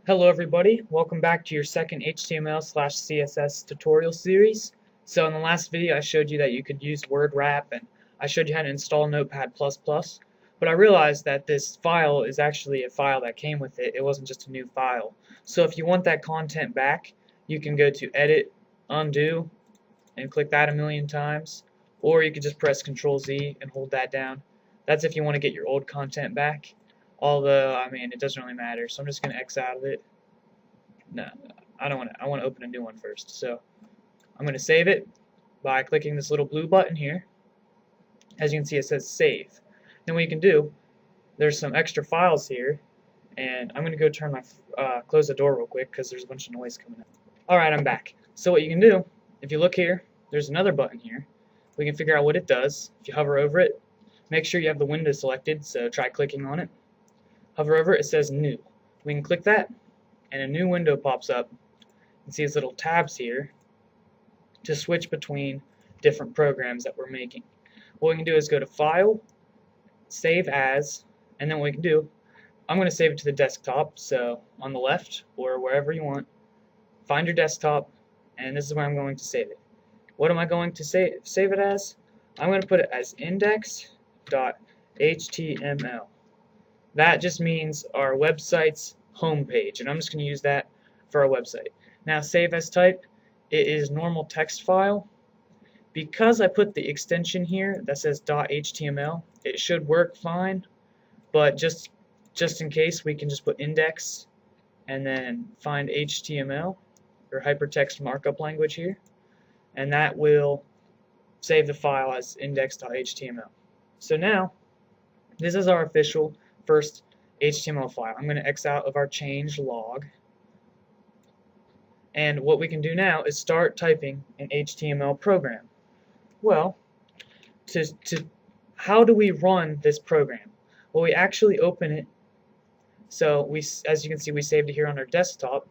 Hello everybody, welcome back to your second HTML/CSS tutorial series. So in the last video I showed you that you could use word wrap and I showed you how to install Notepad++, but I realized that this file is actually a file that came with it. It wasn't just a new file. So if you want that content back, you can go to Edit, Undo, and click that a million times, or you could just press Ctrl+Z and hold that down. That's if you want to get your old content back. Although, I mean, it doesn't really matter, so I'm just going to X out of it. No, I don't want to. I want to open a new one first. So I'm going to save it by clicking this little blue button here. As you can see, it says Save. Then what you can do, there's some extra files here, and I'm going to go turn my close the door real quick because there's a bunch of noise coming in. Alright, I'm back. So what you can do, if you look here, there's another button here. We can figure out what it does. If you hover over it, make sure you have the window selected, so try clicking on it. Hover over it, it says New. We can click that, and a new window pops up. You can see these little tabs here to switch between different programs that we're making. What we can do is go to File, Save As, and then what we can do, I'm going to save it to the desktop, so on the left or wherever you want, find your desktop, and this is where I'm going to save it. What am I going to save it as? I'm going to put it as index.html. That just means our website's homepage, and I'm just going to use that for our website. Now, save as type, it is normal text file. Because I put the extension here that says .html, it should work fine, but just in case, we can just put index and then find HTML or hypertext markup language here, and that will save the file as index.html. So now, this is our official first HTML file. I'm going to X out of our change log, and what we can do now is start typing an HTML program. Well, how do we run this program? Well, we actually open it. So as you can see, we saved it here on our desktop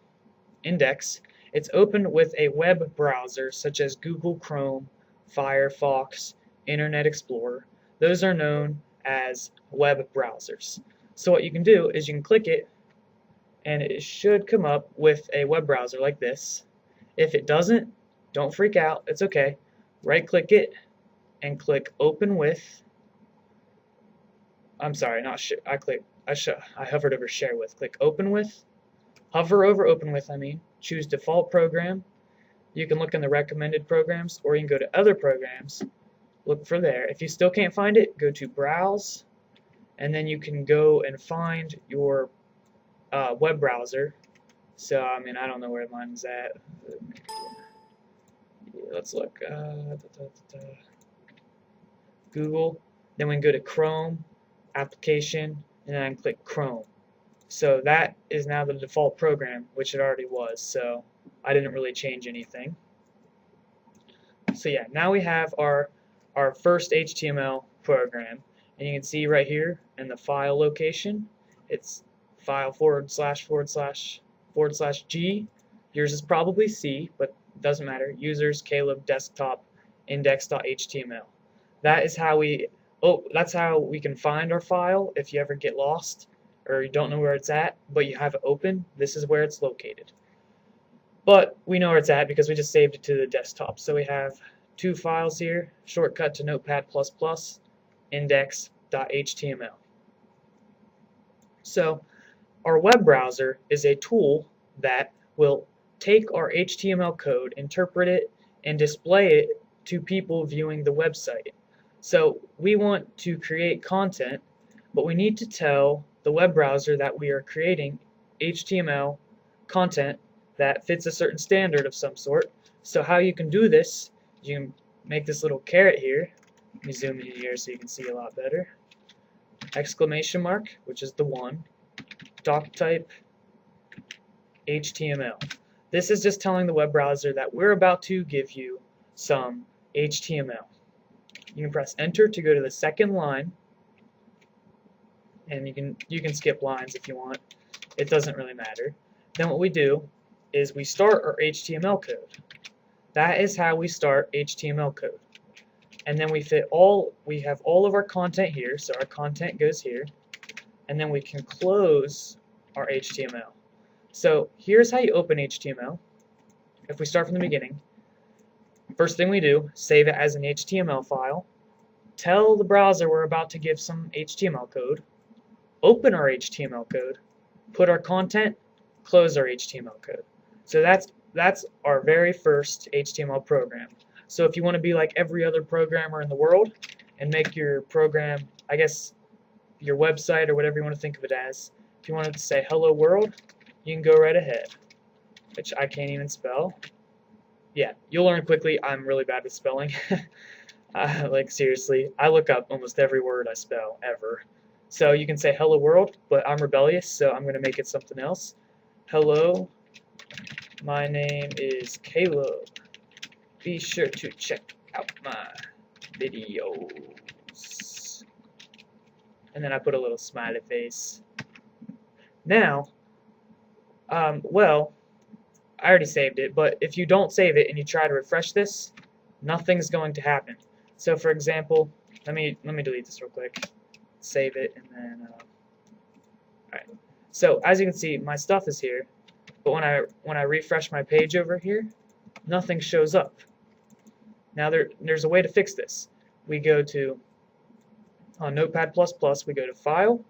index. It's opened with a web browser such as Google Chrome, Firefox, Internet Explorer. Those are known as web browsers. So what you can do is you can click it, and it should come up with a web browser like this. If it doesn't, don't freak out. It's okay. Right click it and click Open With. I'm sorry, not I hovered over Share With. Click Open With. Hover over Open With, choose Default Program. You can look in the recommended programs, or you can go to Other Programs, look for there. If you still can't find it, go to Browse, and then you can go and find your web browser. So, I don't know where mine's at. Let's look. Google. Then we can go to Chrome, Application, and then click Chrome. So that is now the default program, which it already was. So I didn't really change anything. So yeah, now we have our first HTML program, and you can see right here in the file location, it's file ////G. Yours is probably C, but it doesn't matter. Users, Caleb, desktop, index.html. That's how we can find our file if you ever get lost or you don't know where it's at, but you have it open. This is where it's located. But we know where it's at because we just saved it to the desktop. So we have two files here, shortcut to Notepad++, index.html. So our web browser is a tool that will take our HTML code, interpret it, and display it to people viewing the website. So we want to create content, but we need to tell the web browser that we are creating HTML content that fits a certain standard of some sort. So how you can do this, you can make this little caret here. Let me zoom in here so you can see a lot better. Exclamation mark, which is the one. Doc type HTML. This is just telling the web browser that we're about to give you some HTML. You can press enter to go to the second line, and you can skip lines if you want. It doesn't really matter. Then what we do is we start our HTML code. That is how we start HTML code. And then we have all of our content here, so our content goes here, and then we can close our HTML. So here's how you open HTML. If we start from the beginning, first thing we do, save it as an HTML file, tell the browser we're about to give some HTML code, open our HTML code, put our content, close our HTML code. So that's our very first HTML program. So if you want to be like every other programmer in the world and make your program, I guess, your website or whatever you want to think of it as, if you wanted to say hello world, you can go right ahead, which I can't even spell. Yeah, you'll learn quickly. I'm really bad with spelling. Like seriously, I look up almost every word I spell ever. So you can say hello world, but I'm rebellious, so I'm going to make it something else. Hello, my name is Caleb. Be sure to check out my videos. And then I put a little smiley face. Now, well, I already saved it, but if you don't save it and you try to refresh this, nothing's going to happen. So for example, let me delete this real quick. Save it and then alright. So as you can see, my stuff is here, but when I refresh my page over here, nothing shows up. Now there's a way to fix this. We go to on Notepad++, we go to File,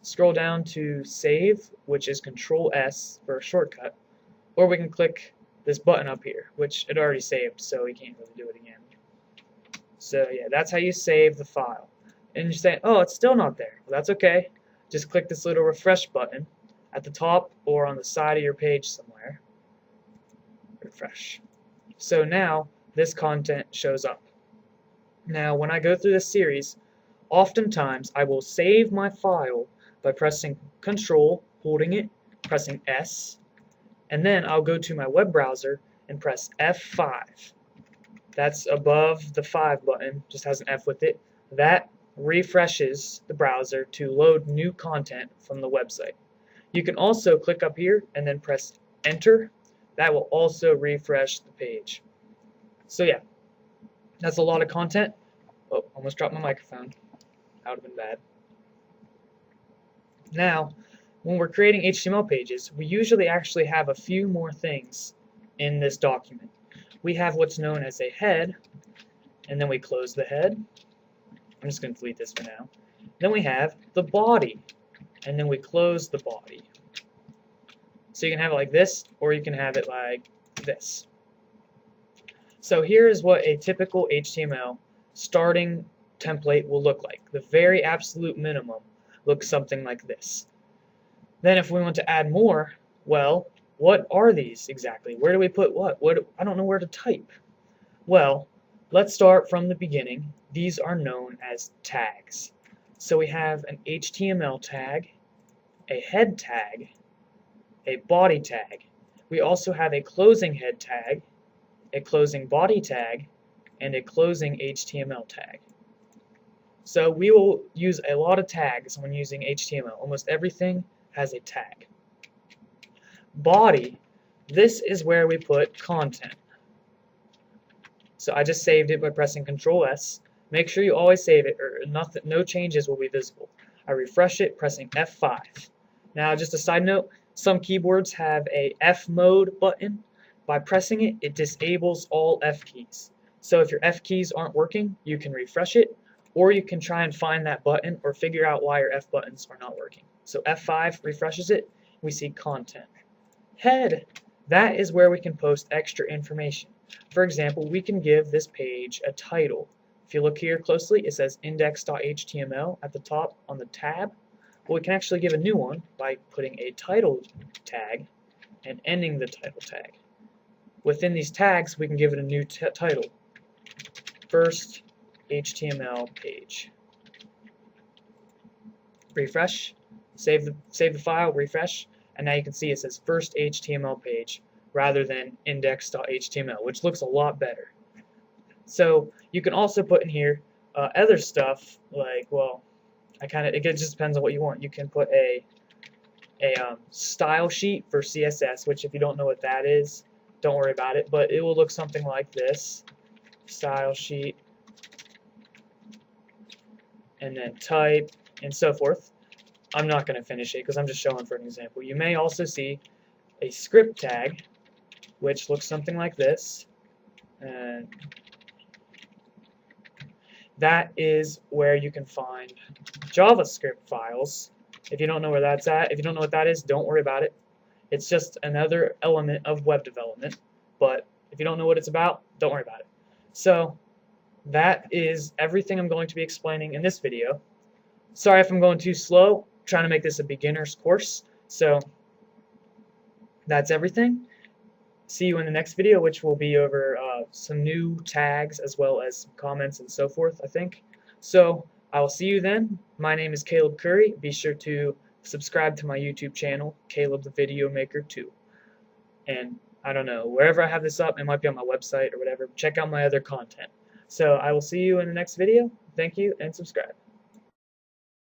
scroll down to Save, which is Control S for a shortcut, or we can click this button up here, which it already saved, so we can't really do it again. So yeah, that's how you save the file. And you're saying, oh, it's still not there. Well, that's okay. Just click this little refresh button at the top or on the side of your page somewhere. Refresh. So now this content shows up. Now when I go through this series, oftentimes I will save my file by pressing Control, holding it, pressing S, and then I'll go to my web browser and press F5. That's above the 5 button, just has an F with it. That refreshes the browser to load new content from the website. You can also click up here and then press Enter. That will also refresh the page. So yeah, that's a lot of content. Oh, almost dropped my microphone. That would have been bad. Now, when we're creating HTML pages, we usually actually have a few more things in this document. We have what's known as a head, and then we close the head. I'm just going to delete this for now. Then we have the body, and then we close the body. So you can have it like this, or you can have it like this. So here is what a typical HTML starting template will look like. The very absolute minimum looks something like this. Then if we want to add more, well, what are these exactly? Where do we put what? I don't know where to type. Well, let's start from the beginning. These are known as tags. So we have an HTML tag, a head tag, a body tag. We also have a closing head tag, a closing body tag, and a closing HTML tag. So we will use a lot of tags when using HTML. Almost everything has a tag. Body, this is where we put content. So I just saved it by pressing Control S. Make sure you always save it or no changes will be visible. I refresh it pressing F5. Now just a side note, some keyboards have a F mode button. By pressing it, it disables all F keys. So if your F keys aren't working, you can refresh it, or you can try and find that button or figure out why your F buttons are not working. So F5 refreshes it, we see content. Head, that is where we can post extra information. For example, we can give this page a title. If you look here closely, it says index.html at the top on the tab. Well, we can actually give a new one by putting a title tag and ending the title tag. Within these tags, we can give it a new title. First HTML page. Refresh, save the file, refresh, and now you can see it says first HTML page rather than index.html, which looks a lot better. So you can also put in here other stuff like, well, it just depends on what you want. You can put a style sheet for CSS, which if you don't know what that is, don't worry about it, but it will look something like this. Style sheet, and then type, and so forth. I'm not going to finish it because I'm just showing for an example. You may also see a script tag, which looks something like this. And that is where you can find JavaScript files. If you don't know where that's at, if you don't know what that is, don't worry about it. It's just another element of web development. But if you don't know what it's about, don't worry about it. So that is everything I'm going to be explaining in this video. Sorry if I'm going too slow. I'm trying to make this a beginner's course. So that's everything. See you in the next video, which will be over some new tags as well as some comments and so forth, I think. So I will see you then. My name is Caleb Curry. Be sure to subscribe to my YouTube channel, Caleb the Video Maker 2. And I don't know, wherever I have this up, it might be on my website or whatever. Check out my other content. So I will see you in the next video. Thank you and subscribe.